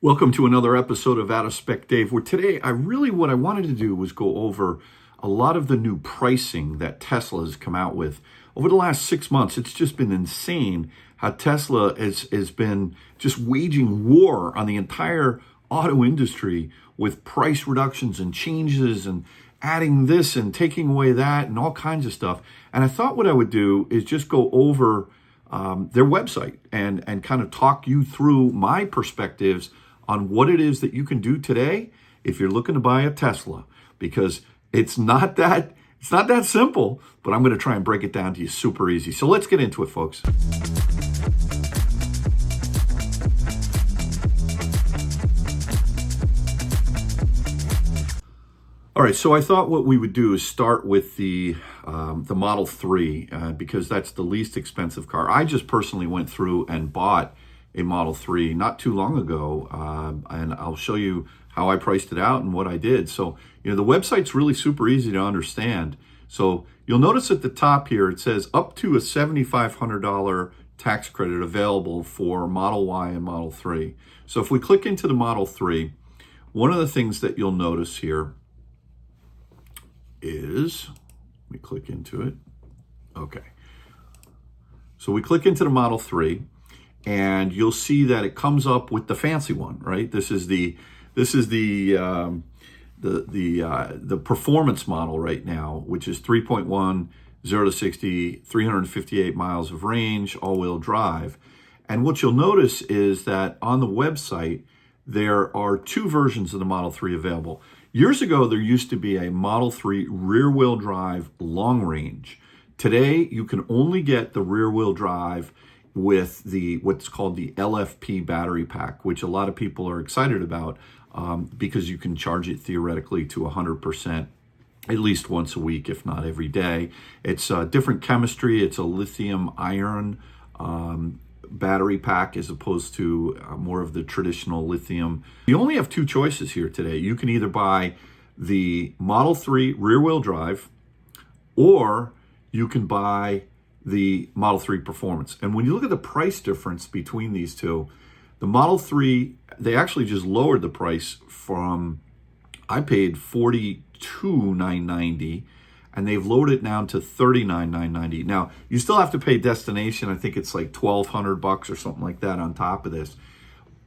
Welcome to another episode of Out of Spec Dave, where today what I wanted to do was go over a lot of the new pricing that Tesla has come out with. Over the last 6 months, it's just been insane how Tesla has been just waging war on the entire auto industry with price reductions and changes and adding this and taking away that and all kinds of stuff. And I thought what I would do is just go over their website and kind of talk you through my perspectives on what it is that you can do today if you're looking to buy a Tesla, because it's not that simple, but I'm going to try and break it down to you super easy. So let's get into it, folks. All right, so I thought what we would do is start with the Model 3 because that's the least expensive car. I just personally went through and bought a Model 3 not too long ago, and I'll show you how I priced it out and what I did. So, the website's really super easy to understand. So you'll notice at the top here, it says up to a $7,500 tax credit available for Model Y and Model 3. So if we click into the Model 3, one of the things that you'll notice here is, let me click into it. Okay. So we click into the Model 3, and you'll see that it comes up with the fancy one, right? This is the performance model right now, which is 3.1, 0 to 60, 358 miles of range, all-wheel drive. And what you'll notice is that on the website, there are two versions of the Model 3 available. Years ago, there used to be a Model 3 rear-wheel drive long range. Today, you can only get the rear-wheel drive with what's called the LFP battery pack, which a lot of people are excited about because you can charge it theoretically to 100% at least once a week, if not every day. It's a different chemistry. It's a lithium iron battery pack as opposed to more of the traditional lithium. You only have two choices here today. You can either buy the Model 3 rear-wheel drive, or you can buy the Model 3 Performance. And when you look at the price difference between these two, the Model 3, they actually just lowered the price from, I paid $42,990, and they've lowered it down to $39,990. Now, you still have to pay destination. I think it's like $1,200 or something like that on top of this.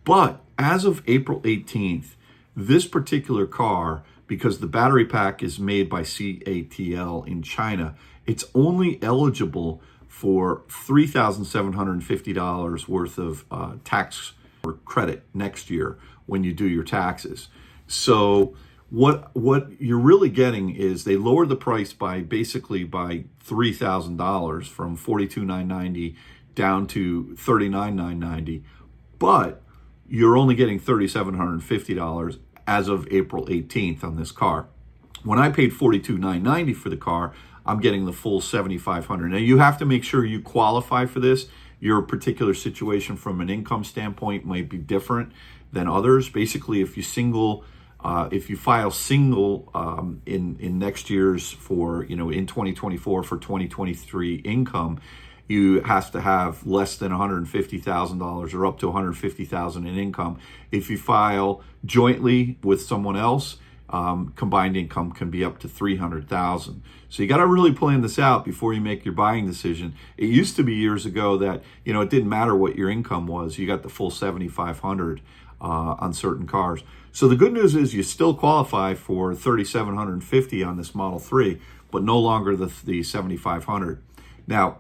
But as of April 18th, this particular car, because the battery pack is made by CATL in China, it's only eligible for $3,750 worth of tax or credit next year when you do your taxes. So what you're really getting is they lowered the price by $3,000 from $42,990 down to $39,990, but you're only getting $3,750 as of April 18th on this car. When I paid $42,990 for the car, I'm getting the full $7,500. Now, you have to make sure you qualify for this. Your particular situation from an income standpoint might be different than others. Basically, if you file single in next year's for, in 2024 for 2023 income, you have to have less than $150,000 or up to $150,000 in income. If you file jointly with someone else, combined income can be up to $300,000. So you got to really plan this out before you make your buying decision. It used to be years ago that, it didn't matter what your income was. You got the full $7,500 on certain cars. So the good news is you still qualify for $3,750 on this Model 3, but no longer the $7,500. Now,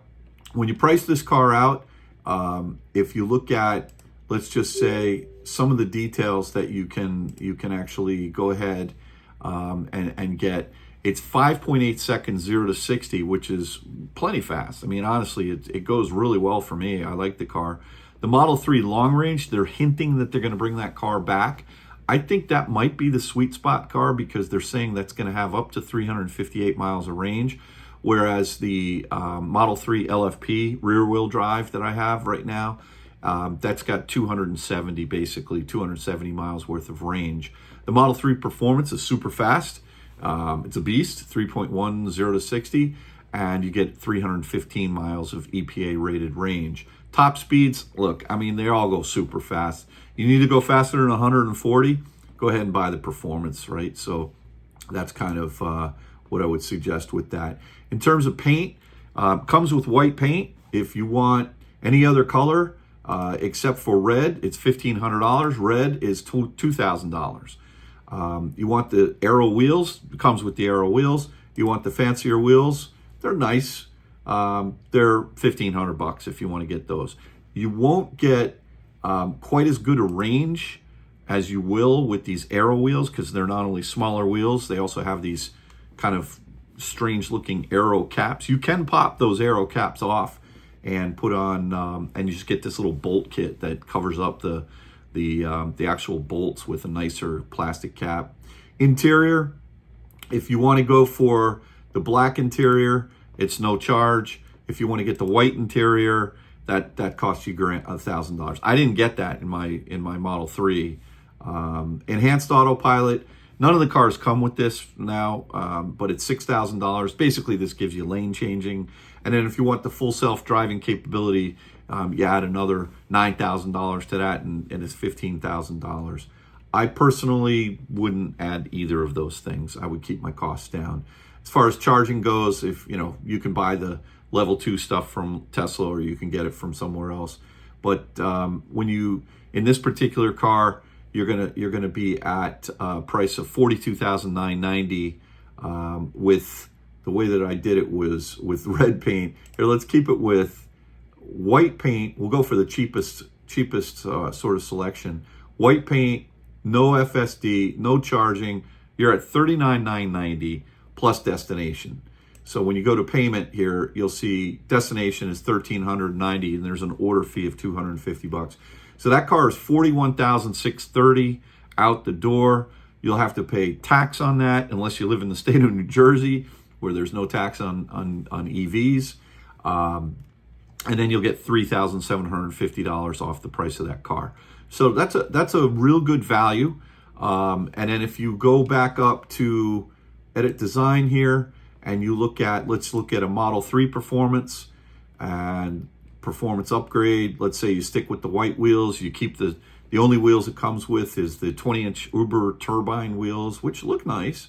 when you price this car out, if you look at, let's just say, some of the details that you can actually go ahead and get, it's 5.8 seconds 0 to 60, which is plenty fast. I mean, honestly, it goes really well for me. I like the car. The Model 3 long range, they're hinting that they're going to bring that car back. I think that might be the sweet spot car because they're saying that's going to have up to 358 miles of range, whereas the Model 3 LFP rear-wheel drive that I have right now, that's got 270 miles worth of range. The Model 3 Performance is super fast. It's a beast, 3.1 0 to 60, and you get 315 miles of EPA rated range. Top speeds, look, I mean, they all go super fast. You need to go faster than 140, go ahead and buy the Performance, right? So that's kind of what I would suggest with that. In terms of paint, comes with white paint. If you want any other color except for red, it's $1,500. Red is $2,000. You want the Aero wheels, it comes with the Aero wheels. You want the fancier wheels, they're nice. They're $1,500 if you want to get those. You won't get quite as good a range as you will with these Aero wheels, because they're not only smaller wheels, they also have these kind of strange looking Aero caps. You can pop those Aero caps off and put on, and you just get this little bolt kit that covers up the actual bolts with a nicer plastic cap. Interior, if you want to go for the black interior, it's no charge. If you want to get the white interior, that costs you $1,000. I didn't get that in my Model 3. Enhanced autopilot, none of the cars come with this now, but it's $6,000. Basically, this gives you lane changing. And then if you want the full self-driving capability, you add another $9,000 to that, and it's $15,000. I personally wouldn't add either of those things. I would keep my costs down. As far as charging goes, if you can buy the level 2 stuff from Tesla, or you can get it from somewhere else. But when you, in this particular car, you're gonna be at a price of $42,990. With the way that I did it was with red paint. Here, let's keep it with white paint. We'll go for the cheapest sort of selection. White paint, no FSD, no charging. You're at $39,990 plus destination. So when you go to payment here, you'll see destination is $1,390, and there's an order fee of $250. So that car is $41,630 out the door. You'll have to pay tax on that unless you live in the state of New Jersey, where there's no tax on EVs. And then you'll get $3,750 off the price of that car. So that's a real good value. And then if you go back up to edit design here, and you let's look at a Model 3 Performance and performance upgrade. Let's say you stick with the white wheels. You keep the only wheels it comes with is the 20-inch Uber turbine wheels, which look nice.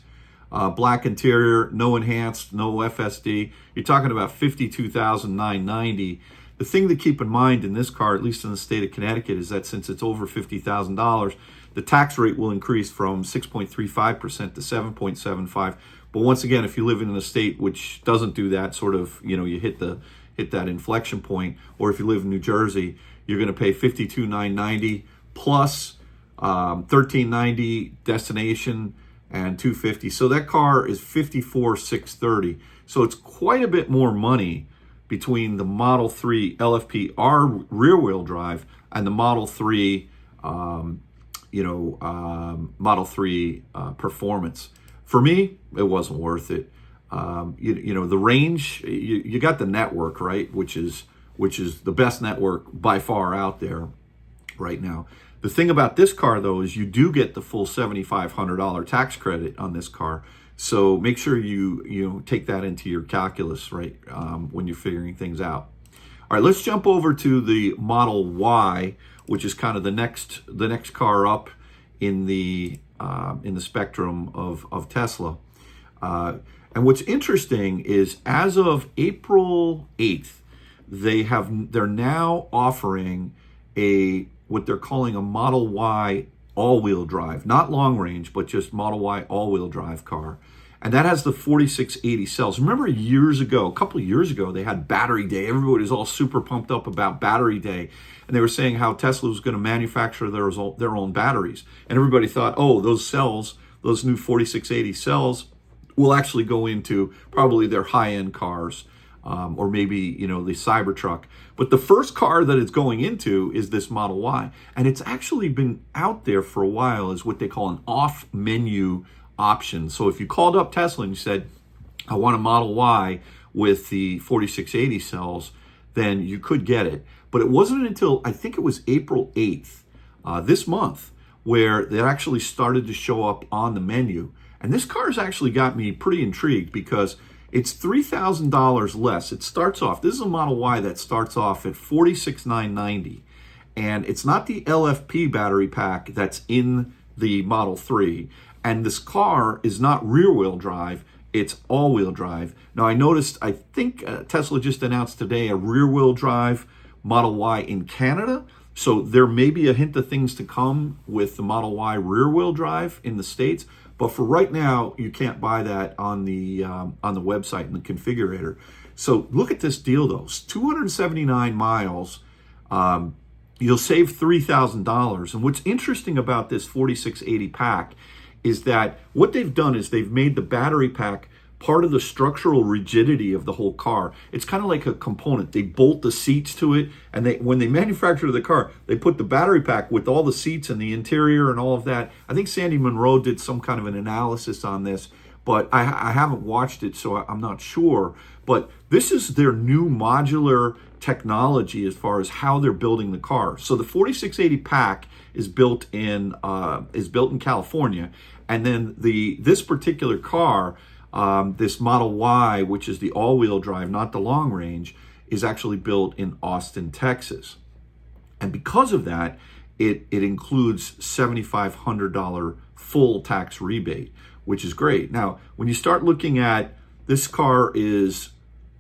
Black interior, no enhanced, no FSD. You're talking about $52,990. The thing to keep in mind in this car, at least in the state of Connecticut, is that since it's over $50,000, the tax rate will increase from 6.35% to 7.75%. But once again, if you live in a state which doesn't do that, sort of, you hit that inflection point, or if you live in New Jersey, you're going to pay $52,990 plus $13,990 destination and $250. So that car is $54,630. So it's quite a bit more money between the Model 3 LFP-R rear-wheel drive and the Model 3, Model 3 Performance. For me, it wasn't worth it. The range, you got the network, right, which is the best network by far out there right now. The thing about this car, though, is you do get the full $7,500 tax credit on this car. So make sure you take that into your calculus, right, when you're figuring things out. All right, let's jump over to the Model Y, which is kind of the next car up in the spectrum of Tesla. And what's interesting is, as of April 8th, they're now offering what they're calling a Model Y all-wheel drive, not long range, but just Model Y all-wheel drive car. And that has the 4680 cells. Remember a couple of years ago, they had Battery Day. Everybody was all super pumped up about Battery Day. And they were saying how Tesla was going to manufacture their own batteries. And everybody thought, oh, those cells, those new 4680 cells, will actually go into probably their high-end cars, or maybe, the Cybertruck. But the first car that it's going into is this Model Y. And it's actually been out there for a while as what they call an off-menu option. So if you called up Tesla and you said, I want a Model Y with the 4680 cells, then you could get it. But it wasn't until, I think it was April 8th, this month, where they actually started to show up on the menu. And this car has actually got me pretty intrigued because it's $3,000 less. It starts off, this is a Model Y that starts off at $46,990. And it's not the LFP battery pack that's in the Model 3. And this car is not rear-wheel drive, it's all-wheel drive. Now, I noticed, I think Tesla just announced today a rear-wheel drive Model Y in Canada. So there may be a hint of things to come with the Model Y rear-wheel drive in the States. But for right now, you can't buy that on the website in the configurator. So look at this deal, though. It's 279 miles. You'll save $3,000. And what's interesting about this 4680 pack is that what they've done is they've made the battery pack part of the structural rigidity of the whole car. It's kind of like a component. They bolt the seats to it, and when they manufacture the car, they put the battery pack with all the seats and the interior and all of that. I think Sandy Munro did some kind of an analysis on this, but I haven't watched it, so I'm not sure. But this is their new modular technology as far as how they're building the car. So the 4680 pack is built in California, and then this particular car, this Model Y, which is the all-wheel drive, not the long range, is actually built in Austin, Texas. And because of that, it includes $7,500 full tax rebate, which is great. Now, when you start looking at this car is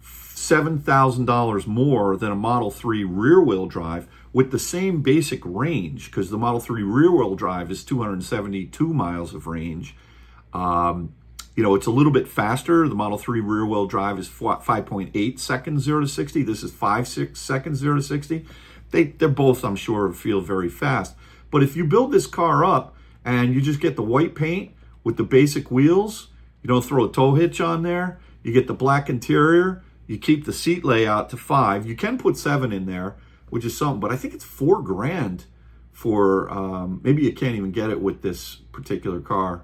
$7,000 more than a Model 3 rear-wheel drive with the same basic range, because the Model 3 rear-wheel drive is 272 miles of range. It's a little bit faster. The Model 3 rear-wheel drive is 5.8 seconds 0 to 60. This is 5.6 seconds 0 to 60. They're both, I'm sure, feel very fast. But if you build this car up and you just get the white paint with the basic wheels, you don't throw a tow hitch on there, you get the black interior, you keep the seat layout to 5. You can put 7 in there, which is something, but I think it's $4,000 for, maybe you can't even get it with this particular car.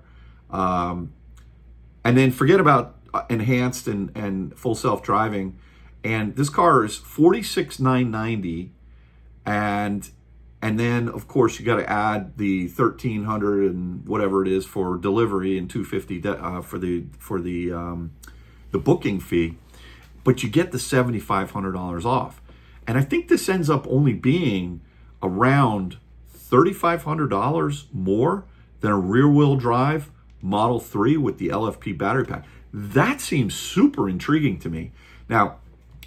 And then forget about enhanced and full self-driving. And this car is $46,990. And then, of course, you got to add the $1,300 and whatever it is for delivery and $250 for the booking fee. But you get the $7,500 off. And I think this ends up only being around $3,500 more than a rear-wheel drive Model 3 with the LFP battery pack. That seems super intriguing to me. Now,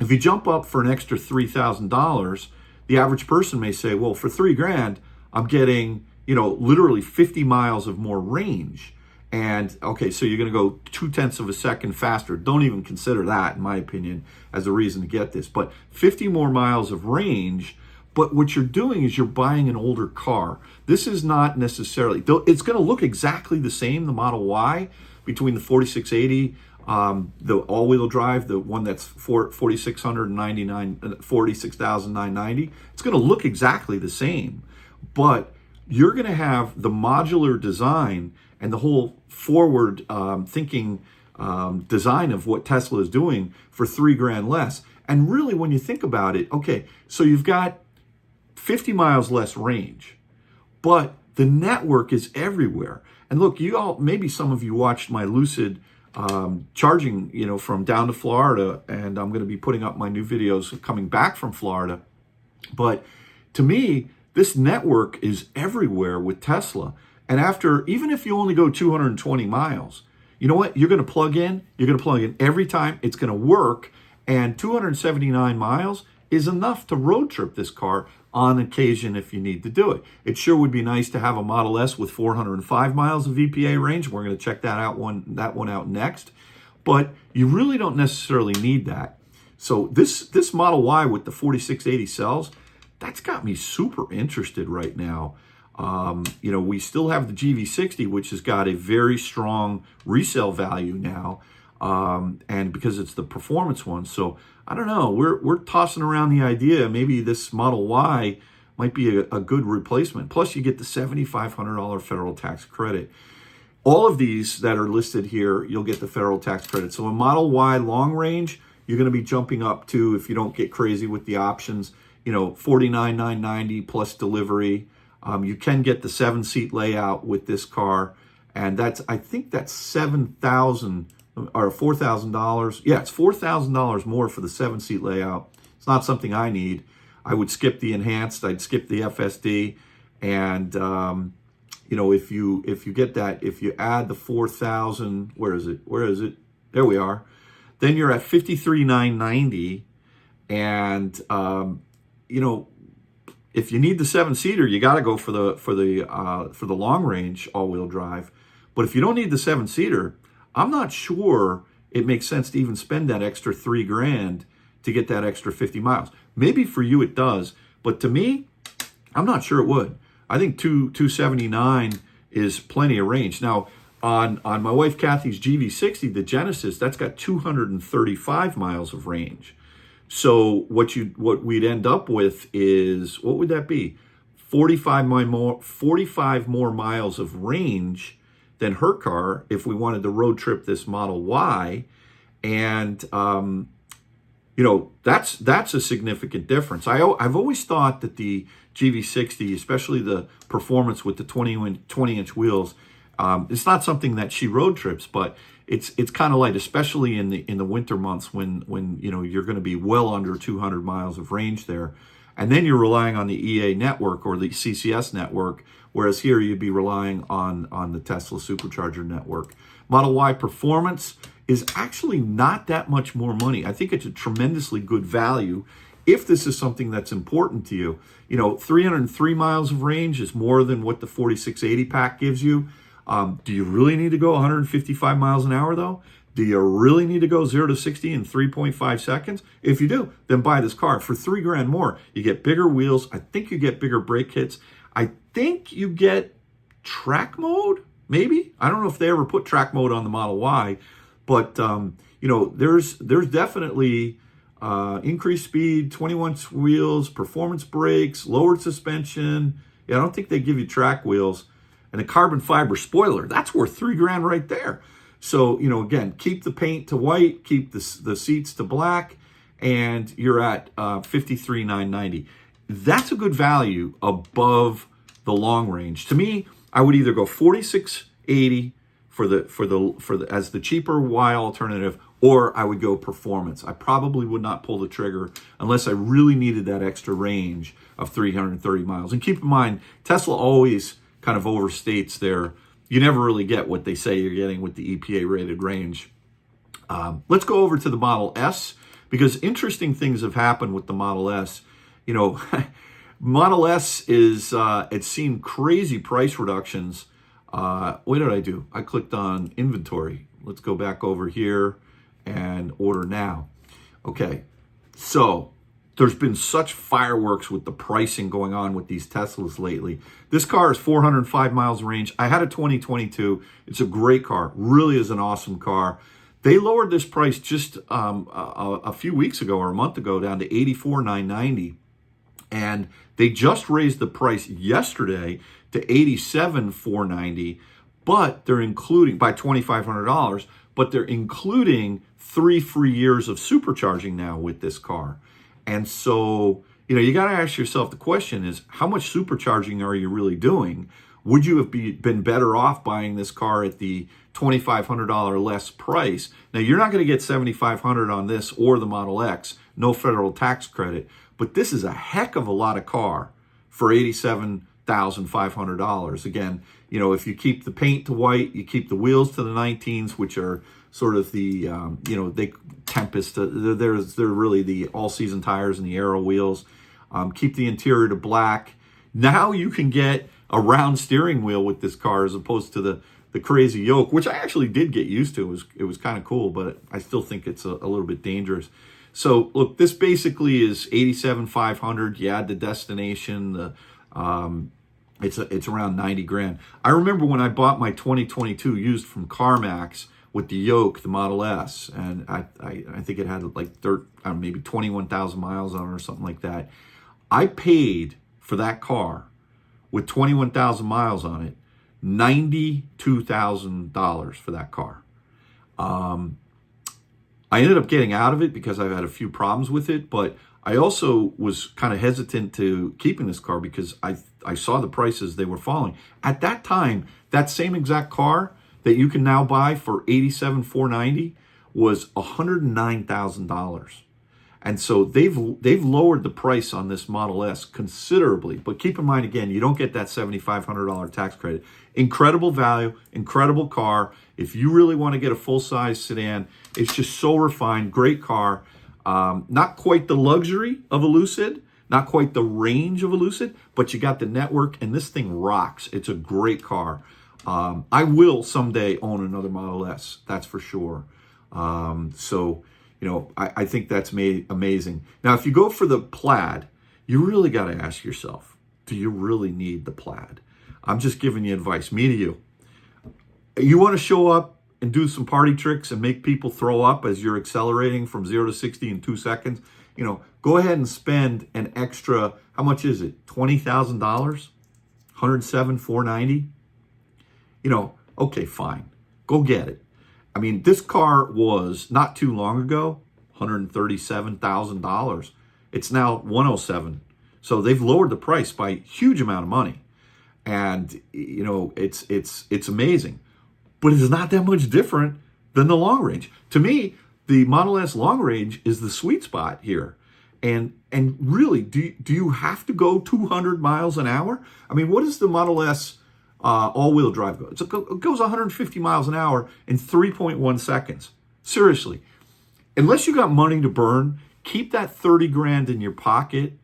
if you jump up for an extra $3,000, the average person may say, well, for $3,000, I'm getting, literally 50 miles of more range. And okay, so you're going to go 0.2 of a second faster. Don't even consider that, in my opinion, as a reason to get this. But 50 more miles of range. But what you're doing is you're buying an older car. This is not necessarily, it's going to look exactly the same, the Model Y, between the 4680, the all-wheel drive, the one that's $46,990. It's going to look exactly the same, but you're going to have the modular design and the whole forward thinking design of what Tesla is doing for $3,000 less. And really, when you think about it, okay, so you've got 50 miles less range, but the network is everywhere. And look, maybe some of you watched my Lucid charging, from down to Florida, and I'm going to be putting up my new videos coming back from Florida. But to me, this network is everywhere with Tesla. And even if you only go 220 miles, you know what? You're going to plug in every time. It's going to work. And 279 miles is enough to road trip this car on occasion if you need to do it. It sure would be nice to have a Model S with 405 miles of EPA range. We're going to check that one out next. But you really don't necessarily need that. So this Model Y with the 4680 cells, that's got me super interested right now. We still have the GV60, which has got a very strong resale value now, and because it's the performance one. So I don't know. We're tossing around the idea maybe this Model Y might be a good replacement. Plus, you get the $7,500 federal tax credit. All of these that are listed here, you'll get the federal tax credit. So a Model Y long range, you're going to be jumping up to, if you don't get crazy with the options, $49,990 plus delivery. You can get the 7-seat layout with this car, and I think that's $7,000 or $4,000. Yeah, it's $4,000 more for the 7-seat layout. It's not something I need. I would skip the enhanced, I'd skip the FSD, and if you get that, if you add the 4,000, where is it? There we are. Then you're at 53,990, and if you need the 7-seater, you got to go for the long range all-wheel drive. But if you don't need the 7-seater, I'm not sure it makes sense to even spend that extra $3,000 to get that extra 50 miles. Maybe for you it does, but to me, I'm not sure it would. I think 279 is plenty of range. Now, on my wife Kathy's GV60, the Genesis, that's got 235 miles of range. So what we'd end up with is, what would that be? 45 more miles of range than her car if we wanted to road trip this Model Y. And that's a significant difference. I've always thought that the GV60, especially the performance with the 20-inch wheels, it's not something that she road trips, but it's kind of light, especially in the winter months when you're going to be well under 200 miles of range there. And then you're relying on the EA network or the CCS network, whereas here you'd be relying on the Tesla supercharger network. Model Y performance is actually not that much more money. I think it's a tremendously good value if this is something that's important to you. 303 miles of range is more than what the 4680 pack gives you. Do you really need to go 155 miles an hour though? Do you really need to go 0 to 60 in 3.5 seconds? If you do, then buy this car. For $3,000 more, you get bigger wheels. I think you get bigger brake kits. I think you get track mode, maybe. I don't know if they ever put track mode on the Model Y, but there's definitely increased speed, 21-inch wheels, performance brakes, lowered suspension. Yeah, I don't think they give you track wheels. And a carbon fiber spoiler, that's worth $3,000 right there. So, again, keep the paint to white, keep the seats to black, and you're at 53,990. That's a good value above the long range. To me, I would either go 4680 as the cheaper Y alternative, or I would go performance. I probably would not pull the trigger unless I really needed that extra range of 330 miles. And keep in mind, Tesla always kind of overstates you never really get what they say you're getting with the EPA rated range. Let's go over to the Model S, because interesting things have happened with the Model S. Model S it's seen crazy price reductions. What did I do? I clicked on inventory. Let's go back over here and order now. Okay, so there's been such fireworks with the pricing going on with these Teslas lately. This car is 405 miles of range. I had a 2022. It's a great car. Really is an awesome car. They lowered this price just a few weeks ago or a month ago down to $84,990. And they just raised the price yesterday to $87,490, but they're including by $2,500, but they're including 3 free years of supercharging now with this car. And so, you got to ask yourself, the question is, how much supercharging are you really doing? Would you have been better off buying this car at the $2,500 less price? Now, you're not going to get $7,500 on this or the Model X, no federal tax credit, but this is a heck of a lot of car for $87,500. Again, if you keep the paint to white, you keep the wheels to the 19s, which are sort of the, they Tempest, they're really the all-season tires and the Aero wheels. Keep the interior to black. Now you can get a round steering wheel with this car as opposed to the crazy yoke, which I actually did get used to. It was kind of cool, but I still think it's a little bit dangerous. So look, this basically is $87,500. You add the destination, it's around $90,000. I remember when I bought my 2022 used from CarMax with the yoke, the Model S, and I think it had like maybe 21,000 miles on it or something like that. I paid for that car with 21,000 miles on it, $92,000 for that car. I ended up getting out of it because I've had a few problems with it, but I also was kind of hesitant to keeping this car because I saw the prices, they were falling. At that time, that same exact car that you can now buy for $87,490 was $109,000. And so they've lowered the price on this Model S considerably. But keep in mind, again, you don't get that $7,500 tax credit. Incredible value, incredible car. If you really want to get a full-size sedan, it's just so refined, great car. Not quite the luxury of a Lucid, not quite the range of a Lucid, but you got the network, and this thing rocks. It's a great car. I will someday own another Model S, that's for sure. So, you know, I think that's amazing. Now, if you go for the Plaid, you really got to ask yourself, do you really need the Plaid? I'm just giving you advice, me to you. You want to show up and do some party tricks and make people throw up as you're accelerating from 0 to 60 in 2 seconds, you know, go ahead and spend an extra, how much is it? $20,000? $107,490? You know, okay, fine. Go get it. I mean, this car was not too long ago, $137,000. It's now $107,000. So they've lowered the price by a huge amount of money. And, you know, it's amazing. But it's not that much different than the long range. To me, the Model S long range is the sweet spot here. And really, do you have to go 200 miles an hour? I mean, what does the Model S all-wheel drive go? It goes 150 miles an hour in 3.1 seconds. Seriously. Unless you got money to burn, keep that 30 grand in your pocket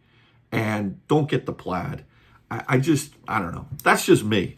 and don't get the Plaid. I don't know. That's just me.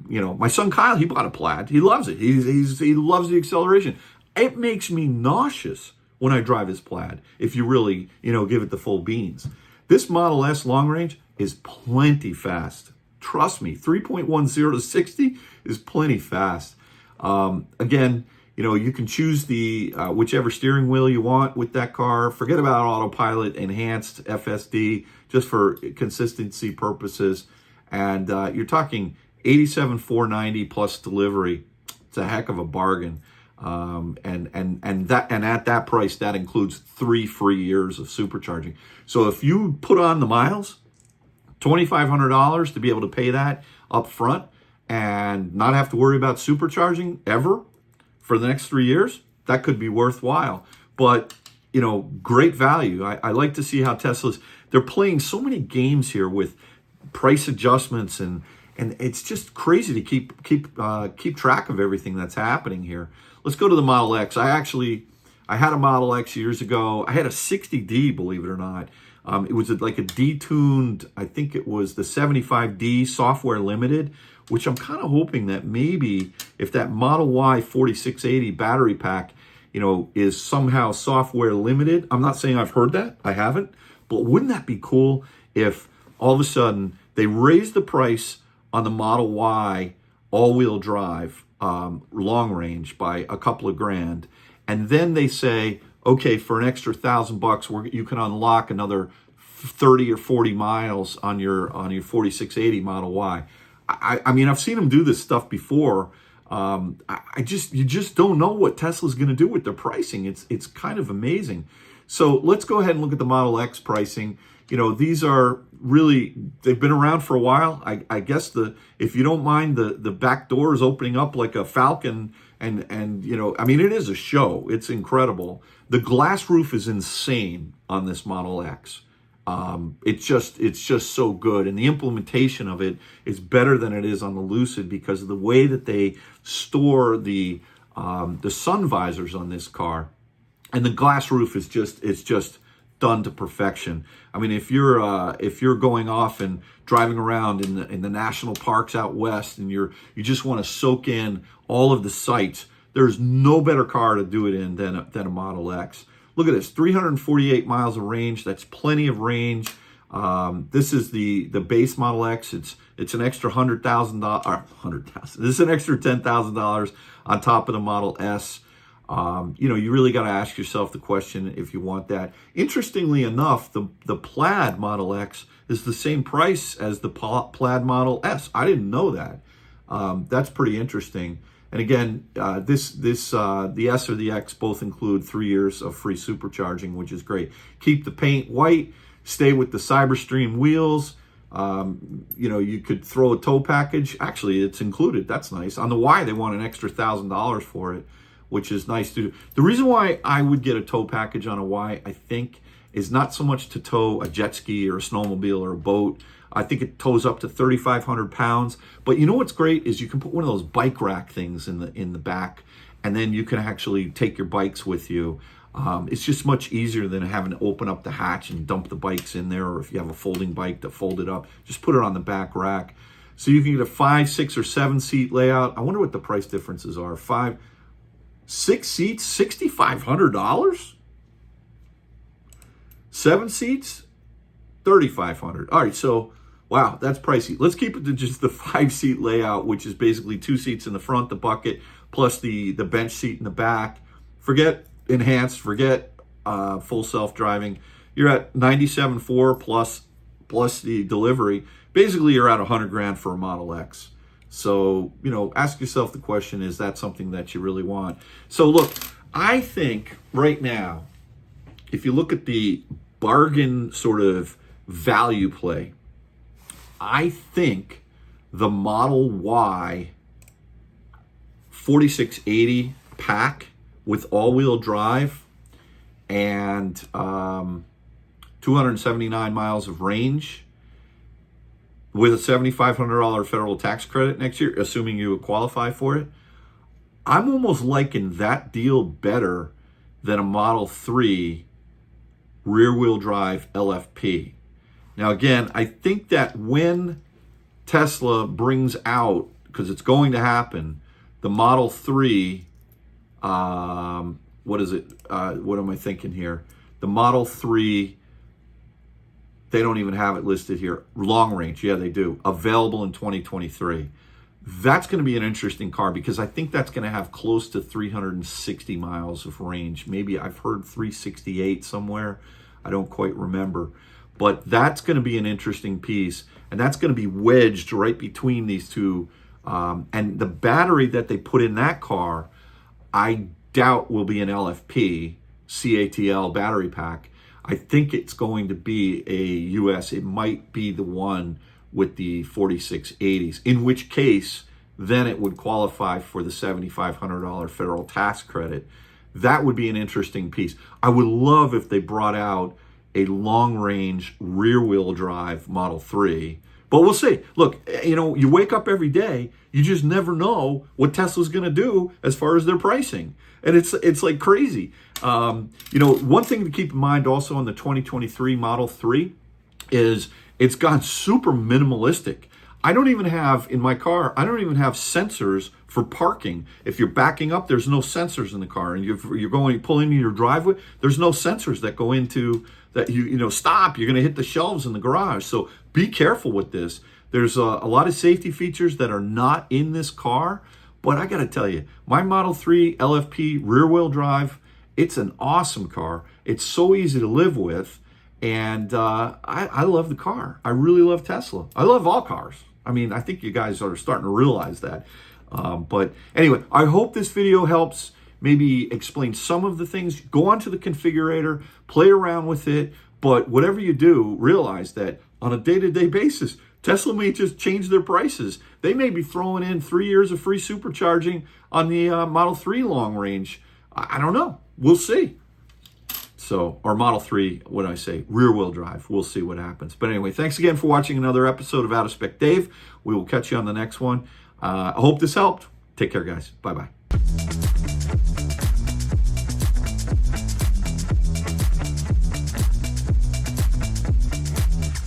You know, my son Kyle, he bought a Plaid. He loves it. He loves the acceleration. It makes me nauseous when I drive his Plaid, if you really, you know, give it the full beans. This Model S long range is plenty fast. Trust me, 3.10 to 60 is plenty fast. Again, you know, you can choose the whichever steering wheel you want with that car. Forget about autopilot, enhanced FSD, just for consistency purposes. And you're talking $87,490 plus delivery. It's a heck of a bargain. And at that price, that includes 3 free years of supercharging. So if you put on the miles, $2,500 to be able to pay that up front and not have to worry about supercharging ever for the next 3 years, that could be worthwhile. But, you know, great value. I like to see how Tesla's, they're playing so many games here with price adjustments, and it's just crazy to keep track of everything that's happening here. Let's go to the Model X. I had a Model X years ago. I had a 60D, believe it or not. It was like a detuned, I think it was the 75D software limited, which I'm kind of hoping that maybe if that Model Y 4680 battery pack, you know, is somehow software limited. I'm not saying I've heard that. I haven't. But wouldn't that be cool if all of a sudden they raise the price on the Model Y all-wheel drive long range by a couple of grand, and then they say, okay, for an extra $1,000, you can unlock another 30 or 40 miles on your 4680 Model Y. I mean, I've seen them do this stuff before. You just don't know what Tesla's going to do with their pricing. It's kind of amazing. So let's go ahead and look at the Model X pricing. You know, these are really, they've been around for a while. I guess if you don't mind, the back door is opening up like a Falcon, and you know, I mean, it is a show. It's incredible. The glass roof is insane on this Model X. It's just so good, and the implementation of it is better than it is on the Lucid because of the way that they store the sun visors on this car, and the glass roof is just done to perfection. I mean, if you're going off and driving around in the national parks out west, and you just want to soak in all of the sights, there's no better car to do it in than a Model X. Look at this, 348 miles of range. That's plenty of range. This is the base Model X. It's an extra $100,000. This is an extra $10,000 on top of the Model S. You know, you really got to ask yourself the question if you want that. Interestingly enough, the Plaid Model X is the same price as the Plaid Model S. I didn't know that. That's pretty interesting. And again, the S or the X both include 3 years of free supercharging, which is great. Keep the paint white, stay with the Cyberstream wheels. You know, you could throw a tow package. Actually, it's included. That's nice. On the Y, they want an extra $1,000 for it, which is nice to do. The reason why I would get a tow package on a Y, I think, is not so much to tow a jet ski or a snowmobile or a boat. I think it tows up to 3,500 pounds. But you know what's great is you can put one of those bike rack things in the back, and then you can actually take your bikes with you. It's just much easier than having to open up the hatch and dump the bikes in there, or if you have a folding bike to fold it up, just put it on the back rack. So you can get a 5, 6, or 7 seat layout. I wonder what the price differences are. 5, 6 seats, $6,500. 7 seats, $3,500. All right, so wow, that's pricey. Let's keep it to just the 5-seat layout, which is basically 2 seats in the front, the bucket, plus the bench seat in the back. Forget enhanced, forget full self-driving. You're at $97,400 plus the delivery. Basically, you're at $100,000 for a Model X. So, you know, ask yourself the question, is that something that you really want? So look, I think right now, if you look at the bargain sort of value play, I think the Model Y 4680 pack with all-wheel drive and 279 miles of range with a $7,500 federal tax credit next year, assuming you qualify for it, I'm almost liking that deal better than a Model 3 rear-wheel drive LFP. Now, again, I think that when Tesla brings out, because it's going to happen, the Model 3, what is it? What am I thinking here? The Model 3, they don't even have it listed here. Long range, yeah, they do. Available in 2023. That's going to be an interesting car because I think that's going to have close to 360 miles of range. Maybe I've heard 368 somewhere. I don't quite remember. But that's going to be an interesting piece. And that's going to be wedged right between these two. And the battery that they put in that car, I doubt will be an LFP, CATL battery pack. I think it's going to be a US. It might be the one with the 4680s, in which case, then it would qualify for the $7,500 federal tax credit. That would be an interesting piece. I would love if they brought out a long-range rear-wheel drive Model 3, but we'll see. Look, you know, you wake up every day, you just never know what Tesla's going to do as far as their pricing. And it's like crazy. You know, one thing to keep in mind also on the 2023 Model 3 is it's gone super minimalistic. I don't even have, in my car, I don't even have sensors for parking. If you're backing up, there's no sensors in the car. And you're going, pulling in your driveway, there's no sensors that go into, that you know, stop, you're gonna hit the shelves in the garage. So be careful with this. There's a lot of safety features that are not in this car, but I gotta tell you, my Model 3 LFP rear-wheel drive, it's an awesome car. It's so easy to live with, and I love the car. I really love Tesla. I love all cars. I mean, I think you guys are starting to realize that. But anyway, I hope this video helps maybe explain some of the things. Go onto the configurator, play around with it, but whatever you do, realize that on a day-to-day basis, Tesla may just change their prices. They may be throwing in 3 years of free supercharging on the Model 3 long range. I don't know. We'll see. So, or Model 3, what did I say? Rear-wheel drive. We'll see what happens. But anyway, thanks again for watching another episode of Out of Spec Dave. We will catch you on the next one. I hope this helped. Take care, guys. Bye-bye.